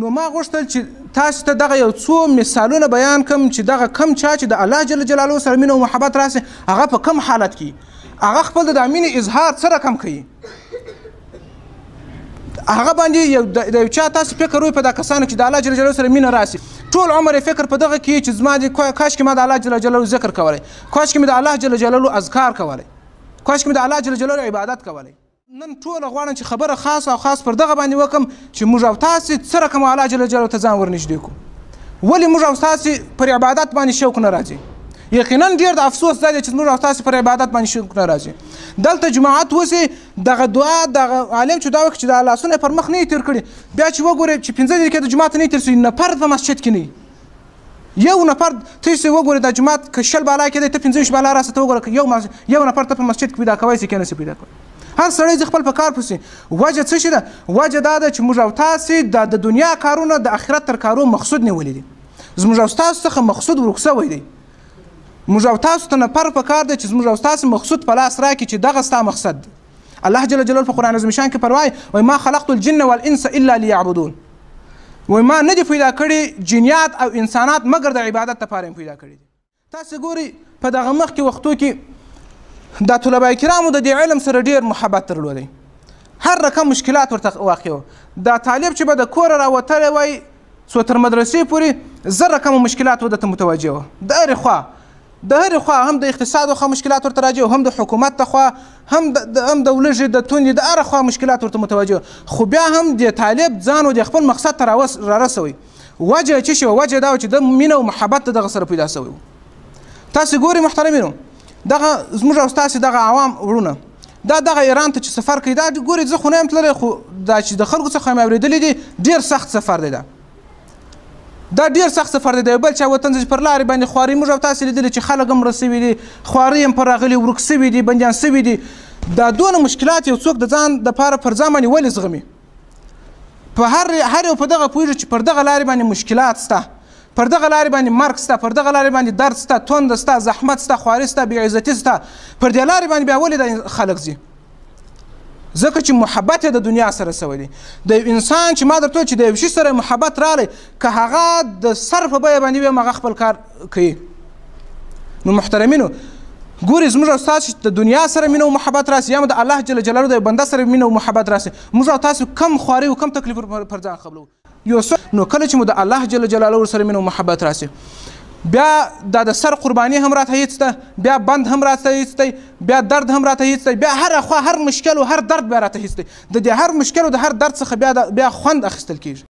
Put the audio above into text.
نو ما غوښتل چې تاسو ته دغه یو څو مثالونه بیان کړم چې دغه کم چا چې د الله جل جلاله سره مینه او محبت راسي هغه په کم حالت کې هغه خپل د مینې اظهار څه رقم کوي هغه باندې د یو چا تاسو فکر وي په دا کسانو چې د الله جل جلاله سره مینه راسي ټول عمر یې فکر په دغه کې چې زما کاشکې ما د الله جل جلاله ذکر کولی کاشکې مې د الله جل جلاله اذکار کولی کاشکې مې د الله جل جلاله عبادت کولی نن ټوله غواړم چې خبره خاص او خاص پر دغه باندې وکړم چې موږ او تاسې څه رقم الله جل جلاله ته ځان ورنږدې کړو ولې موږ او تاسې پر عبادت باندې شوق نه راځي یقینا ډېر د افسوس دا دی چې موږ او تاسې پر عبادت باندې شوق نه راځي دلته جماعت وسي دغه دعا دغه عالم چې دا وکړي چې د لاسونه پر مخ نه یې تېر کړي بیا چې وګورئ چې 15 دقیقې د جومات نه یې تېر سوي نفر په مسجد کې نه یو نفر تاسو وګورئ د جومات که شل بالا کېدی ته 15 بالا راسه ته وګوره یو نفر ته په مسجد کې پیدا کوی شي که نه شي پیدا کوی هر سړی د خپل په کار پسې وجه څه شي ده وجه دا ده چې موږ او تاسې د دنیا کارونه د آخرت تر کارو مقصود نیولي دي زموږ او تاسو څخه مقصود ورک سوی دی موږ او تاسو ته نفر په کار دی چې زموږ او تاسو مقصود په لاس راکړي چې دغه ستا مقصد دی الله جل جلاله په قرآن عظیم شان کې فرمایي وایي ما خلقت الجن والانس الا لیعبدون وایي ما نه دي پیدا کړي جنیات او انسانات مګر د عبادت لپاره یې پیدا کړي دي تاسې ګورئ په دغه مخکې وختو کې دا طلبه کرامو د دې علم سره ډېر محبت درلودی هر رقم مشکلات ورته واقع وو دا طالب چې به د کوره راوتلی وای څو تر مدرسې پورې زر رقمه مشکلات ورته متوجه وه د هرې خوا هم د اقتصاد خوا مشکلات ورته راځي هم د حکومت ته خوا هم د ولږې د تونې د هره خوا مشکلات ورته متوجه خو بیا هم د طالب ځان و د خپل مقصد ته رارسوي وجه چې شوه وجه دا و چې د مینه او محبت دغه سره پیدا سوی و تاسې ګورئ محترمینو دغه زموږ او ستاسې دغه عوام وروڼه دغه ایران ته چې سفر کوي دا ګورئ زه خو نه یم تللی خو دا چې د خلکو څخه مې اورېدلی دي ډېر سخت سفر دی دا ډېر سخت سفر دی د یو بل چا وطن چې پر لارې باندې خواري موږ او تاسې لیدلي چې خلک هم مړه سوي دي خوارۍ هم پر راغلي ورک سوي دي بندیان سوي دي دا دونه مشکلات یو څوک د ځان دپاره پر ځان باندې ولې زغمي په هر یو په دغه پوهېږي چې پر دغه لارې باندې مشکلات شته پر دغه لارې باندې مرګ شته پر دغه لارې باندې درد شته توند شته زحمت شته خواري شته بې عزتي شته پر دې لارې باندې بیا ولې دا خلک ځي ځکه چې محبت یې د دنیا سره سوی دی د یو انسان چې ما درته وویل چې د یو شي سره محبت رالی که هغه د سر په بیه باندې وي هم هغه خپل کار کوي نو محترمینو ګورئ زموږ او ستاسو د دنیا سره مینه او محبت راسي یا د الله جل جلاله د یو بنده سره مینه او محبت راسي موږ او تاسو کم خواري او کم تکلیف پر ځان خبرو نو کله چې مو د الله جل جلاله سره مینه او محبت راسي بیا دا د سر قرباني هم راته هېڅ ده بیا بند هم راته هېڅ دی بیا درد هم راته هېڅ دی بیا هره خوا هر مشکل او هر درد بیا راته هېڅ دی د دې هر مشکل او د هر درد څخه بیا خوند اخیستل کېږي